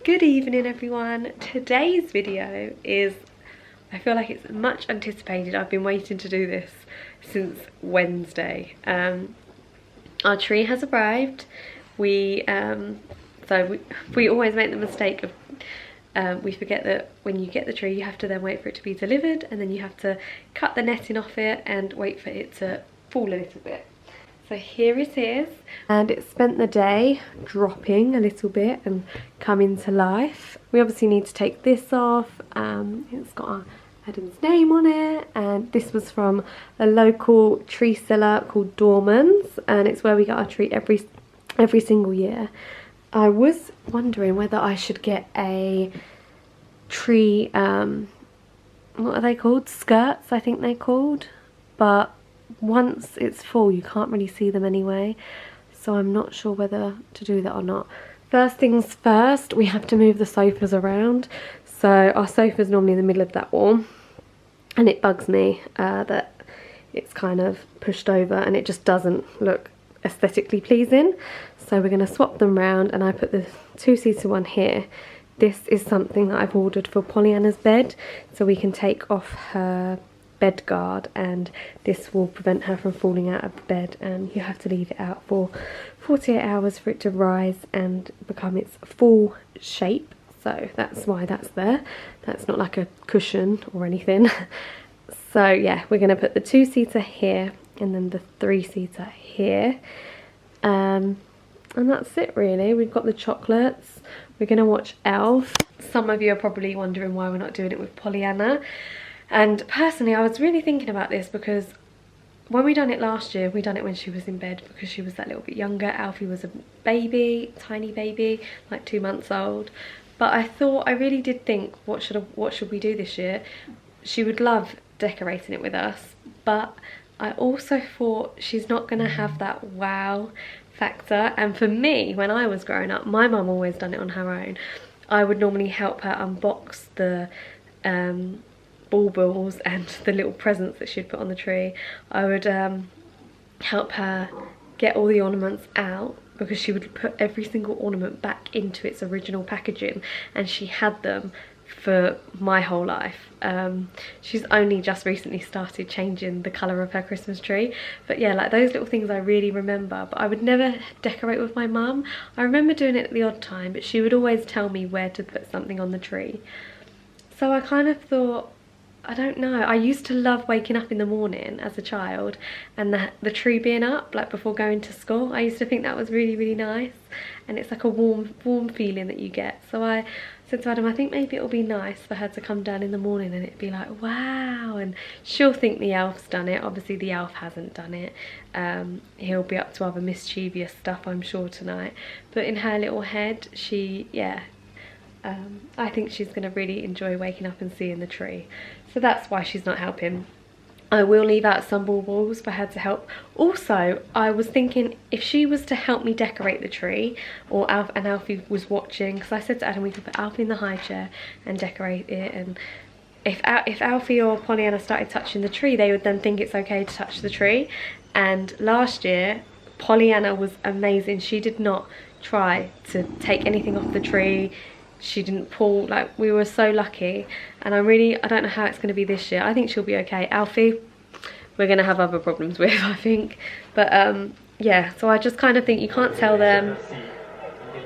Good evening everyone. Today's video is, I feel like it's much anticipated. I've been waiting to do this since Wednesday. Our tree has arrived. We always make the mistake of we forget that when you get the tree you have to then wait for it to be delivered, and then you have to cut the netting off it and wait for it to fall a little bit. So here it is, and it spent the day dropping a little bit and coming to life. We obviously need to take this off. It's got Adam's name on it, and this was from a local tree seller called Dorman's, and it's where we get our tree every single year. I was wondering whether I should get a tree, what are they called? Skirts, I think they're called, but once it's full you can't really see them anyway, so I'm not sure whether to do that or not. First things first, we have to move the sofas around. So our sofa's normally in the middle of that wall, and it bugs me that it's kind of pushed over and it just doesn't look aesthetically pleasing. So we're going to swap them round, and I put the two-seater one here. This is something that I've ordered for Pollyanna's bed, so we can take off her bed guard, and this will prevent her from falling out of the bed, and you have to leave it out for 48 hours for it to rise and become its full shape. So that's why that's there. That's not like a cushion or anything. So yeah, we're going to put the two-seater here and then the three-seater here, and that's it really. We've got the chocolates. We're going to watch Elf. Some of you are probably wondering why we're not doing it with Pollyanna. And personally, I was really thinking about this because when we done it last year, we done it when she was in bed because she was that little bit younger. Alfie was a baby, tiny baby, like 2 months old. But I thought, I really did think, what should we do this year? She would love decorating it with us, but I also thought she's not going to have that wow factor. And for me, when I was growing up, my mum always done it on her own. I would normally help her unbox the baubles and the little presents that she'd put on the tree. I would help her get all the ornaments out, because she would put every single ornament back into its original packaging, and she had them for my whole life. She's only just recently started changing the colour of her Christmas tree, but yeah, like those little things I really remember. But I would never decorate with my mum. I remember doing it at the odd time, but she would always tell me where to put something on the tree. So I kind of thought, I don't know, I used to love waking up in the morning as a child and the tree being up, like before going to school. I used to think that was really, really nice, and it's like a warm feeling that you get. So I said to Adam, I think maybe it'll be nice for her to come down in the morning and it'd be like, wow, and she'll think the elf's done it. Obviously the elf hasn't done it. He'll be up to other mischievous stuff, I'm sure, tonight. But in her little head, I think she's going to really enjoy waking up and seeing the tree. So that's why she's not helping. I will leave out some baubles for her to help. Also, I was thinking if she was to help me decorate the tree, or Alfie was watching, because I said to Adam we could put Alfie in the high chair and decorate it, and if Alfie or Pollyanna started touching the tree, they would then think it's okay to touch the tree. And last year, Pollyanna was amazing. She did not try to take anything off the tree. She didn't pull, like, we were so lucky. And I don't know how it's going to be this year. I think she'll be okay. Alfie, we're going to have other problems with, I think. But yeah, so I just kind of think you can't tell them,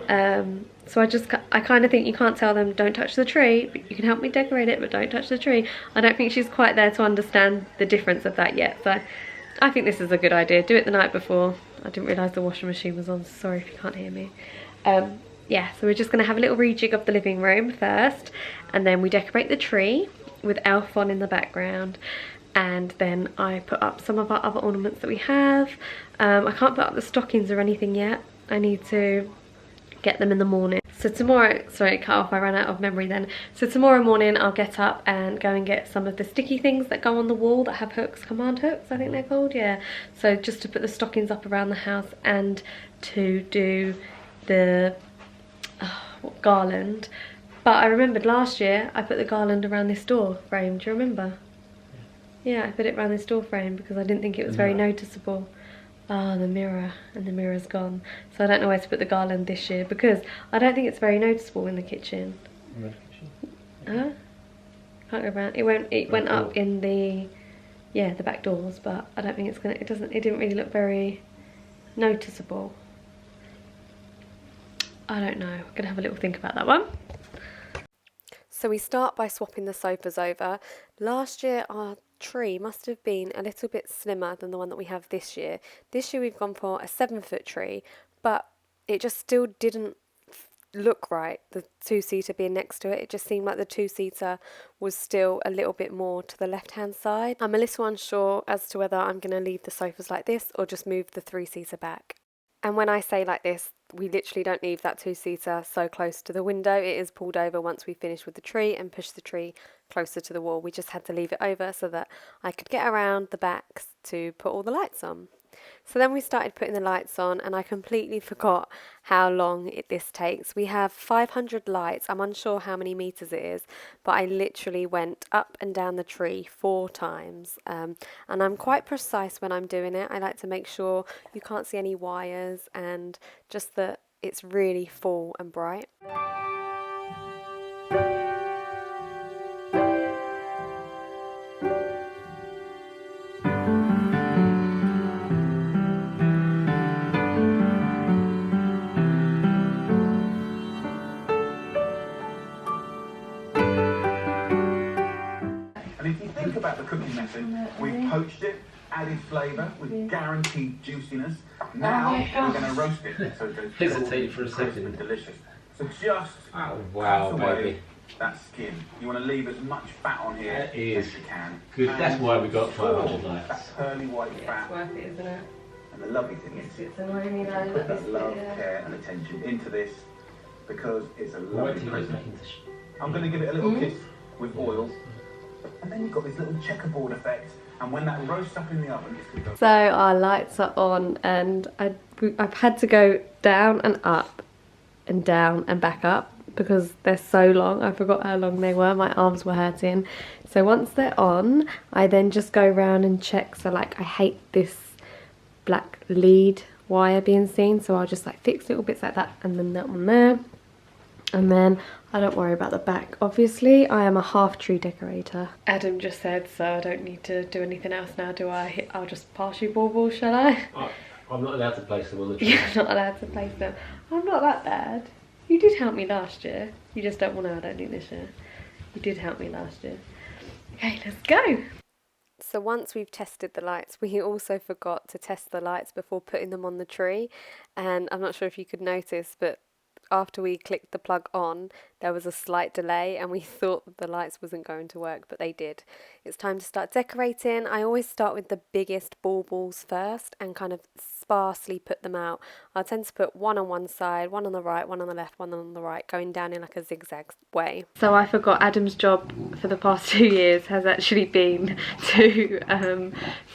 I kind of think you can't tell them don't touch the tree, but you can help me decorate it, but don't touch the tree. I don't think she's quite there to understand the difference of that yet. So I think this is a good idea. Do it the night before. I didn't realise the washing machine was on, sorry if you can't hear me. Yeah, so we're just going to have a little rejig of the living room first, and then we decorate the tree with Elf on in the background, and then I put up some of our other ornaments that we have. I can't put up the stockings or anything yet. I need to get them in the morning. So tomorrow, sorry, cut off, I ran out of memory then. So tomorrow morning I'll get up and go and get some of the sticky things that go on the wall that have hooks, command hooks I think they're called, yeah. So just to put the stockings up around the house, and to do the garland. But I remembered last year I put the garland around this door frame. Do you remember? Yeah, I put it around this door frame because I didn't think it was very noticeable. Ah, the mirror, and the mirror's gone. So I don't know where to put the garland this year because I don't think it's very noticeable in the kitchen. In the kitchen? Huh? Can't go around. It went up in the, yeah, the back doors, but I don't think it's gonna. It didn't really look very noticeable. I don't know. I'm gonna have a little think about that one. So we start by swapping the sofas over. Last year our tree must have been a little bit slimmer than the one that we have this year. This year we've gone for a 7-foot tree, but it just still didn't look right, the 2-seater being next to it. It just seemed like the 2-seater was still a little bit more to the left hand side. I'm a little unsure as to whether I'm going to leave the sofas like this or just move the 3-seater back. And when I say like this, we literally don't leave that 2-seater so close to the window. It is pulled over once we finish with the tree and push the tree closer to the wall. We just had to leave it over so that I could get around the backs to put all the lights on. So then we started putting the lights on and I completely forgot how long this takes. We have 500 lights. I'm unsure how many meters it is, but I literally went up and down the tree 4 times. And I'm quite precise when I'm doing it. I like to make sure you can't see any wires and just that it's really full and bright. About the cooking method, we've poached it, added flavour with guaranteed juiciness. Now we're going to roast it, so it goes hesitate for a second. Delicious. So just wow, cut away baby. That skin. You want to leave as much fat on here as you can. Good. That's why we got 500 lights. That pearly white fat. It's worth it, isn't it? And the lovely thing is, It's annoying me though. put that love, care, and attention into this because it's a lovely present. I'm going to give it a little kiss with oil. And then you've got this little checkerboard effect, and when that roasts up in the oven, it's going to go. So our lights are on, and I've had to go down and up and down and back up because they're so long. I forgot how long they were. My arms were hurting. So once they're on, I then just go around and check. So like I hate this black lead wire being seen, so I'll just like fix little bits like that, and then that one there. And then I don't worry about the back. Obviously, I am a half tree decorator. Adam just said, so I don't need to do anything else now, do I? I'll just pass you baubles, shall I? I'm not allowed to place them on the tree. You're not allowed to place them. I'm not that bad. You did help me last year. You just don't want to, I don't think, this year. You did help me last year. Okay, let's go. So once we've tested the lights, we also forgot to test the lights before putting them on the tree. And I'm not sure if you could notice, but after we clicked the plug on, there was a slight delay and we thought that the lights wasn't going to work, but they did. It's time to start decorating. I always start with the biggest baubles first and kind of sparsely put them out. I tend to put one on one side, one on the right, one on the left, one on the right, going down in like a zigzag way. So I forgot Adam's job for the past 2 years has actually been to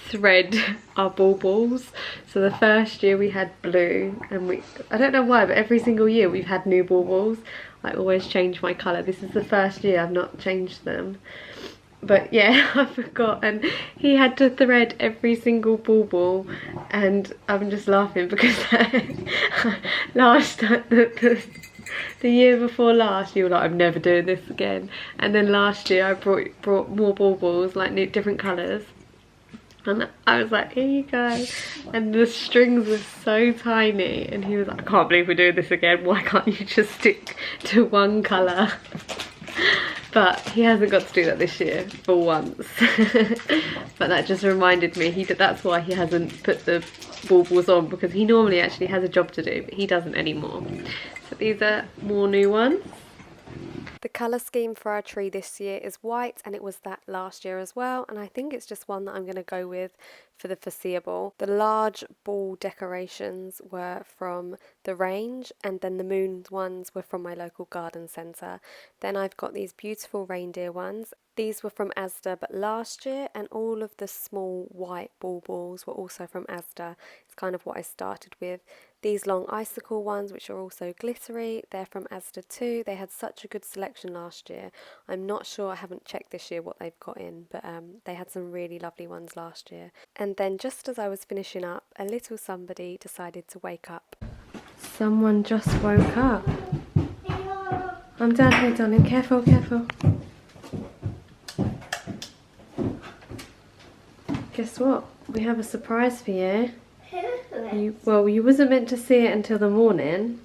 thread our baubles. So the first year we had blue, and I don't know why, but every single year we've had new baubles. I always change my colour. This is the first year I've not changed them. But yeah, I forgot, and he had to thread every single bauble, and I'm just laughing because the year before last, you were like, I'm never doing this again. And then last year I brought more baubles, like different colours. And I was like, here you go. And the strings were so tiny. And he was like, I can't believe we're doing this again. Why can't you just stick to one colour? But he hasn't got to do that this year, for once. But that just reminded me, that's why he hasn't put the baubles on, because he normally actually has a job to do, but he doesn't anymore. So these are more new ones. The colour scheme for our tree this year is white, and it was that last year as well, and I think it's just one that I'm going to go with for the foreseeable. The large ball decorations were from the range, and then the moon ones were from my local garden centre. Then I've got these beautiful reindeer ones. These were from Asda but last year, and all of the small white baubles were also from Asda. It's kind of what I started with. these long icicle ones, which are also glittery. They're from Asda too. They had such a good selection last year. I'm not sure, I haven't checked this year what they've got in, but they had some really lovely ones last year. And then just as I was finishing up, a little somebody decided to wake up. Someone just woke up. I'm down here, darling. Careful, careful. Guess what? We have a surprise for you. Well, you wasn't meant to see it until the morning,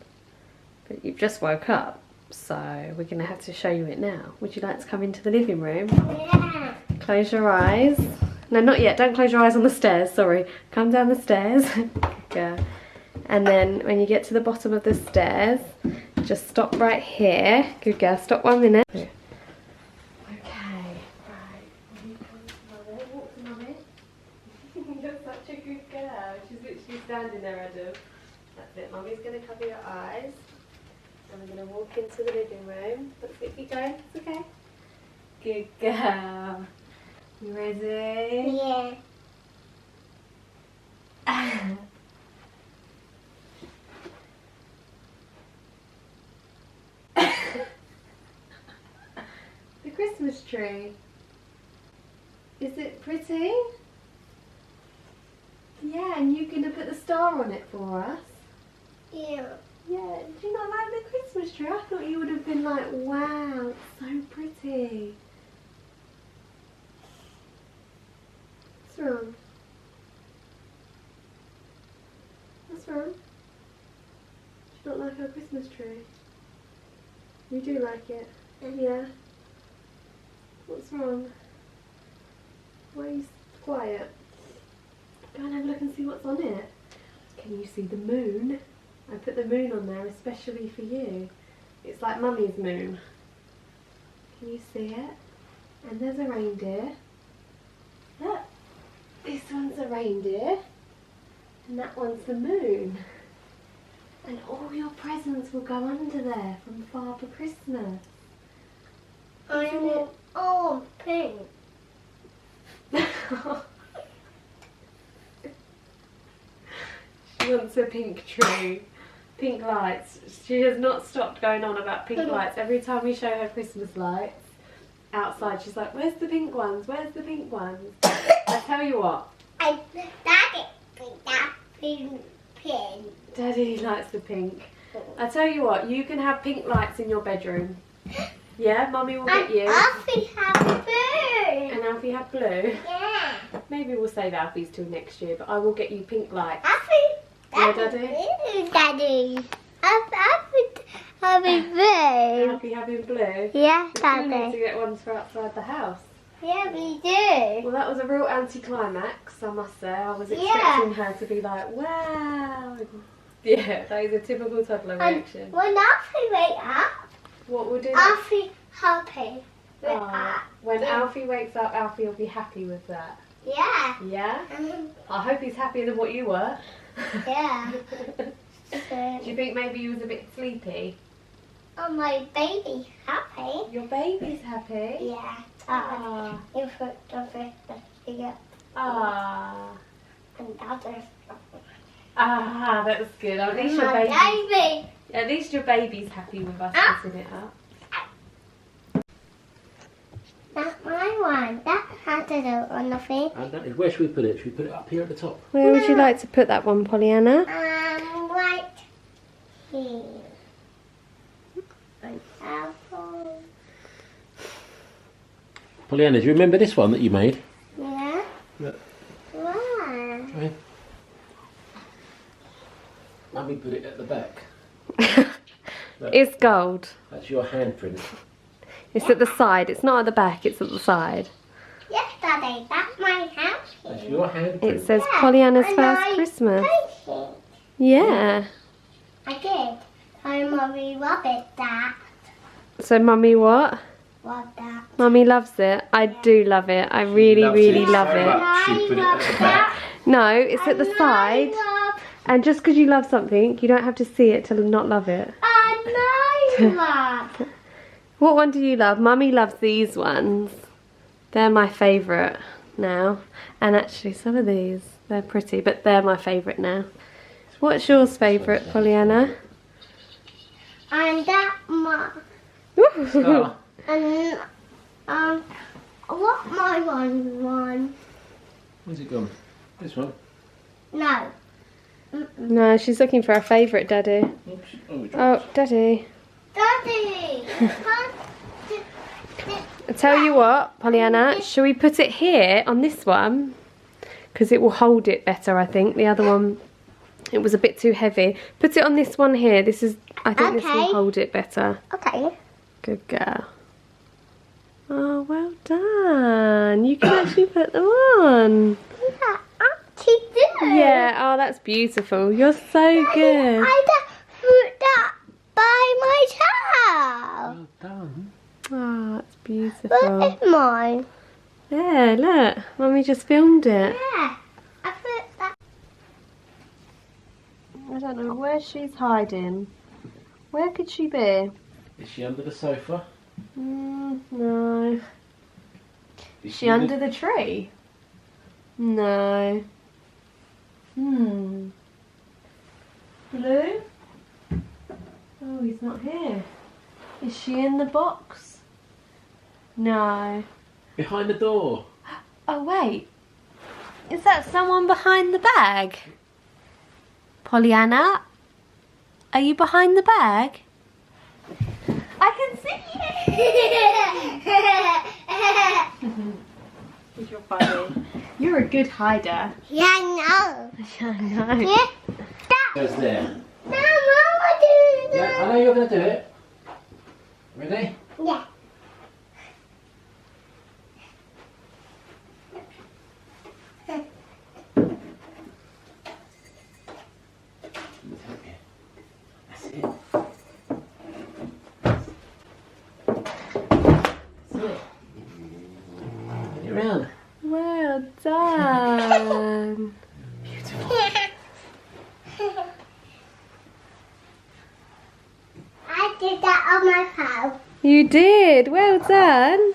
but you've just woke up, so we're going to have to show you it now. Would you like to come into the living room? Yeah. Close your eyes. No, not yet. Don't close your eyes on the stairs. Sorry. Come down the stairs. Good. And then when you get to the bottom of the stairs, just stop right here. Good girl. Stop 1 minute. Okay. Right. You come to Mummy. Walk to Mummy. You're such a good girl. She's literally standing there, Adam. That's it. Mummy's going to cover your eyes. And we're going to walk into the living room. Let's keep going. It's okay. Good girl. You ready? Yeah. The Christmas tree. Is it pretty? Yeah, and you're going to put the star on it for us? Yeah. Yeah, do you not like the Christmas tree? I thought you would have been like, wow, it's so pretty. What's wrong? What's wrong? Do you not like our Christmas tree? You do like it? Yeah. What's wrong? Why are you quiet? Go and have a look and see what's on it. Can you see the moon? I put the moon on there especially for you. It's like Mummy's moon. Can you see it? And there's a reindeer. Look, this one's a reindeer. And that one's the moon. And all your presents will go under there from Father Christmas. I want all pink. She wants a pink tree. Pink lights. She has not stopped going on about pink lights. Every time we show her Christmas lights outside, she's like, where's the pink ones? Where's the pink ones? I tell you what. Pink. Daddy likes the pink. I tell you what, you can have pink lights in your bedroom. Yeah, Mummy will get you. Alfie have blue. And Alfie have blue. Yeah. Maybe we'll save Alfie's till next year, but I will get you pink lights. Alfie. Yeah, Daddy? Daddy. Alfie having blue. Alfie having blue? Yeah, We need to Daddy. get ones for outside the house. Yeah, we do. Well, that was a real anticlimax, I must say. I was Yeah. expecting her to be like, wow. Yeah, that is a typical toddler And reaction. when Alfie wake up, What we'll do Alfie happy with Oh, that. when Yeah. Alfie wakes up, Alfie will be happy with that. Yeah. Yeah? Um, I hope he's happier than what you were. yeah. Do you think maybe you was a bit sleepy? Oh, my baby happy. Your baby's happy? Yeah. Ah. You put the fish here Ah. and others. Ah, that's good. At least your My baby. baby. At least your baby's happy with us Ah. putting it up. That's my one. That has a note on the thing. And that is, where should we put it? Should we put it up here at the top? Where would you like to put that one, Pollyanna? Right here. An apple. Pollyanna, do you remember this one that you made? Yeah. Look. Wow. Okay. Mummy put it at the back. Look, It's gold. that's your handprint. It's at the side. It's not at the back, it's at the side. Yes, Daddy. That's my house. That's your handprint. It says Yeah, Pollyanna's and first I Christmas. painted it. Yeah. I did. So Mummy loved that. So Mummy what? Love that. Mummy loves it. I do love it. I really, loves really it love so it. much. She put it at the back. No, it's at the And side. I And just because you love something, you don't have to see it to not love it. love. What one do you love? Mummy loves these ones. They're my favourite now. And actually some of these, they're pretty, but they're my favourite now. It's What's yours favourite, Pollyanna? And that my Star. and what my one? Where's it gone? This one. No. No, she's looking for her favourite, Daddy. Oops. Oh, we Oh, dropped. Daddy. Daddy. I tell you what, Pollyanna, shall we put it here on this one? Because it will hold it better, I think. The other one, it was a bit too heavy. Put it on this one here. This is, I think this will Okay. hold it better. Okay. Good girl. Oh, well done. You can actually put them on. Yeah, auntie do. Yeah, oh, that's beautiful. You're so good. I just put that by myself. Well done. Oh, that's But beautiful. it's mine. Yeah, look. Mummy just filmed it. Yeah. I put that. I don't know where she's hiding. Where could she be? Is she under the sofa? No. Is She under the tree? No. Blue? Oh, he's not here. Is she in the box? No. behind the door? Oh, wait. Is that someone behind the bag? Pollyanna? Are you behind the bag? I can see you! You're funny. You're a good hider. Yeah, I know. Yeah, I know. Yeah. That. Goes there. No, Mama do Yeah, I know you're going to do it. Ready? Yeah. That's it. That's it. Turn it round. Well done. I did that on my phone. You did. Well done.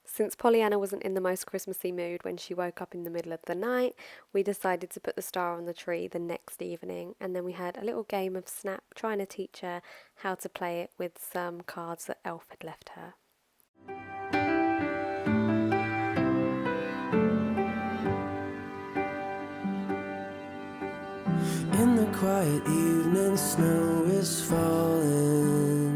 Since Pollyanna wasn't in the most Christmassy mood when she woke up in the middle of the night, we decided to put the star on the tree the next evening, and then we had a little game of Snap trying to teach her how to play it with some cards that Elf had left her. In the quiet evening, snow is falling,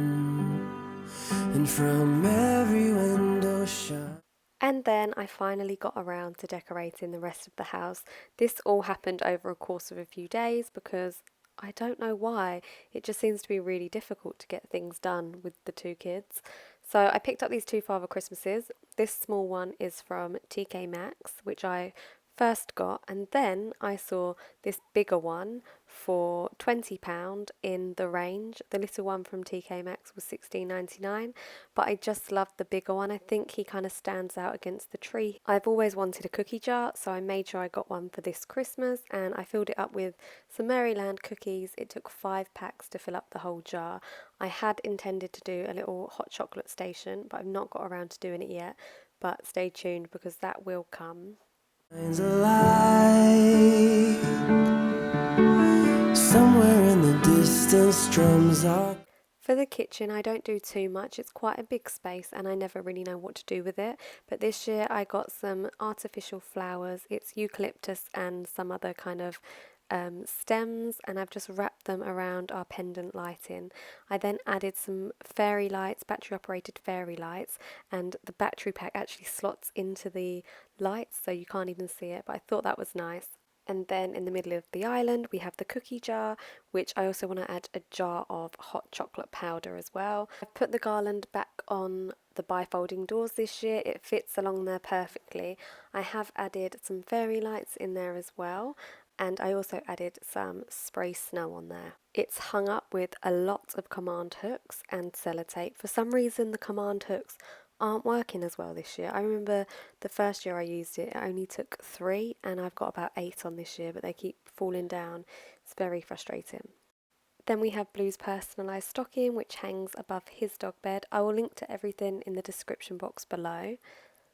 and from every window shine. And then I finally got around to decorating the rest of the house. This all happened over a course of a few days because I don't know why. It just seems to be really difficult to get things done with the two kids. So I picked up these two Father Christmases. This small one is from TK Maxx, which I first got, and then I saw this bigger one for £20 in the range. The little one from TK Maxx was $16.99, but I just loved the bigger one. I think he kind of stands out against the tree. I've always wanted a cookie jar, so I made sure I got one for this Christmas, and I filled it up with some Maryland cookies. It took 5 packs to fill up the whole jar. I had intended to do a little hot chocolate station, but I've not got around to doing it yet, but stay tuned because that will come. Shines a light. Somewhere in the distance, drums are. For the kitchen, I don't do too much. It's quite a big space and I never really know what to do with it. But this year I got some artificial flowers. It's eucalyptus and some other kind of stems, and I've just wrapped them around our pendant lighting. I then added some fairy lights, battery operated fairy lights, and the battery pack actually slots into the lights so you can't even see it, but I thought that was nice. And then in the middle of the island we have the cookie jar, which I also want to add a jar of hot chocolate powder as well. I've put the garland back on the bifolding doors this year. It fits along there perfectly. I have added some fairy lights in there as well, and I also added some spray snow on there. It's hung up with a lot of command hooks and sellotape. For some reason the command hooks aren't working as well this year. I remember the first year I used it, it only took 3, and I've got about 8 on this year, but they keep falling down. It's very frustrating. Then we have Blue's personalised stocking, which hangs above his dog bed. I will link to everything in the description box below.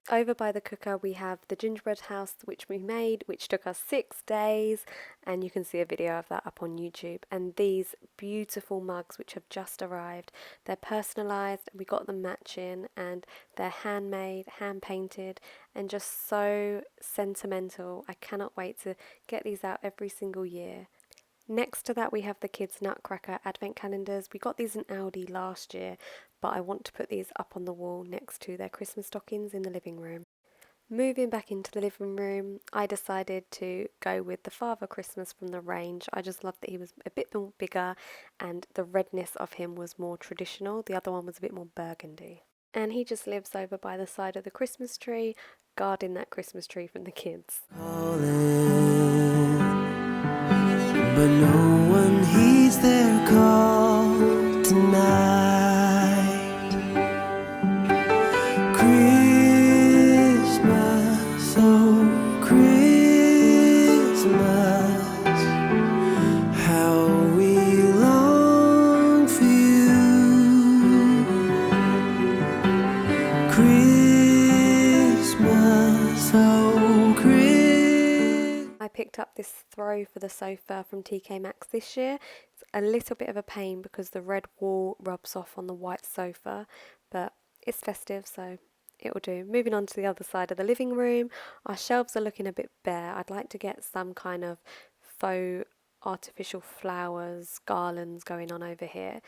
Over by the cooker we have the gingerbread house which we made, which took us 6 days, and you can see a video of that up on YouTube. And these beautiful mugs which have just arrived, they're personalised, we got them matching, and they're handmade, hand painted, and just so sentimental. I cannot wait to get these out every single year. Next to that we have the kids' Nutcracker advent calendars. We got these in Aldi last year, but I want to put these up on the wall next to their Christmas stockings in the living room. Moving back into the living room, I decided to go with the Father Christmas from the range. I just loved that he was a bit more bigger and the redness of him was more traditional. The other one was a bit more burgundy. And he just lives over by the side of the Christmas tree, guarding that Christmas tree from the kids. But no one heeds their call tonight. Christmas, oh Christmas, how we long for you. Christmas, oh Christmas. I picked up this throw for the sofa from TK Maxx this year. It's a little bit of a pain because the red wool rubs off on the white sofa, but it's festive, so it'll do. Moving on to the other side of the living room, our shelves are looking a bit bare. I'd like to get some kind of faux artificial flowers, garlands going on over here.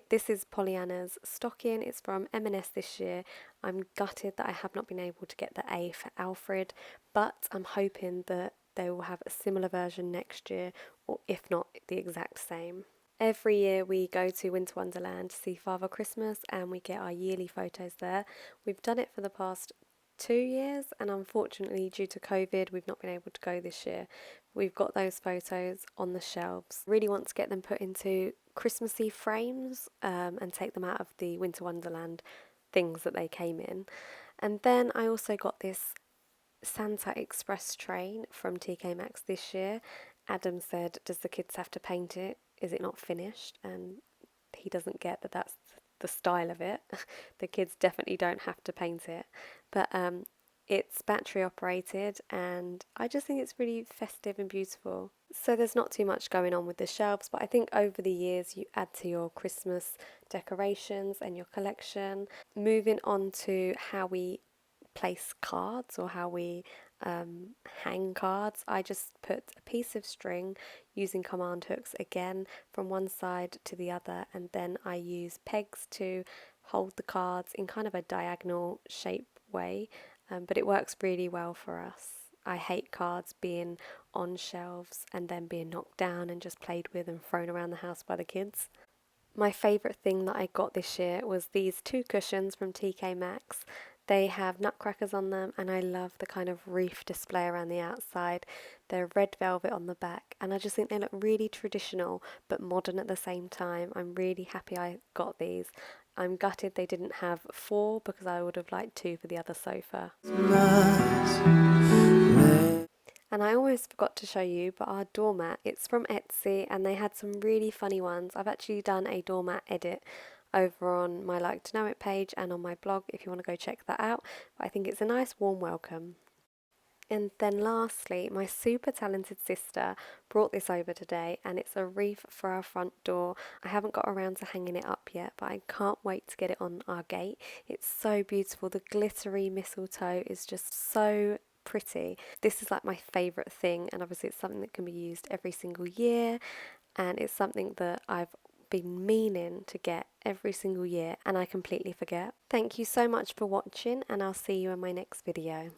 This is Pollyanna's stocking. It's from M&S this year. I'm gutted that I have not been able to get the A for Alfred, but I'm hoping that they will have a similar version next year, or if not the exact same. Every year we go to Winter Wonderland to see Father Christmas and we get our yearly photos there. We've done it for the past 2 years and unfortunately due to COVID we've not been able to go this year. We've got those photos on the shelves. Really want to get them put into Christmassy frames and take them out of the Winter Wonderland things that they came in. And then I also got this Santa Express train from TK Maxx this year. Adam said, does the kids have to paint it? Is it not finished? And he doesn't get that that's the style of it. The kids definitely don't have to paint it. But it's battery operated and I just think it's really festive and beautiful. So there's not too much going on with the shelves, but I think over the years you add to your Christmas decorations and your collection. Moving on to how we place cards or how we hang cards, I just put a piece of string using command hooks again from one side to the other, and then I use pegs to hold the cards in kind of a diagonal shape way, but it works really well for us. I hate cards being on shelves and then being knocked down and just played with and thrown around the house by the kids. My favourite thing that I got this year was these 2 cushions from TK Maxx. They have nutcrackers on them and I love the kind of wreath display around the outside. They're red velvet on the back and I just think they look really traditional but modern at the same time. I'm really happy I got these. I'm gutted they didn't have 4 because I would have liked 2 for the other sofa. And I almost forgot to show you, but our doormat, it's from Etsy and they had some really funny ones. I've actually done a doormat edit over on my Like to Know It page and on my blog if you want to go check that out. But I think it's a nice warm welcome. And then lastly, my super talented sister brought this over today and it's a wreath for our front door. I haven't got around to hanging it up yet, but I can't wait to get it on our gate. It's so beautiful. The glittery mistletoe is just so pretty. This is like my favourite thing, and obviously it's something that can be used every single year, and it's something that I've been meaning to get every single year and I completely forget. Thank you so much for watching and I'll see you in my next video.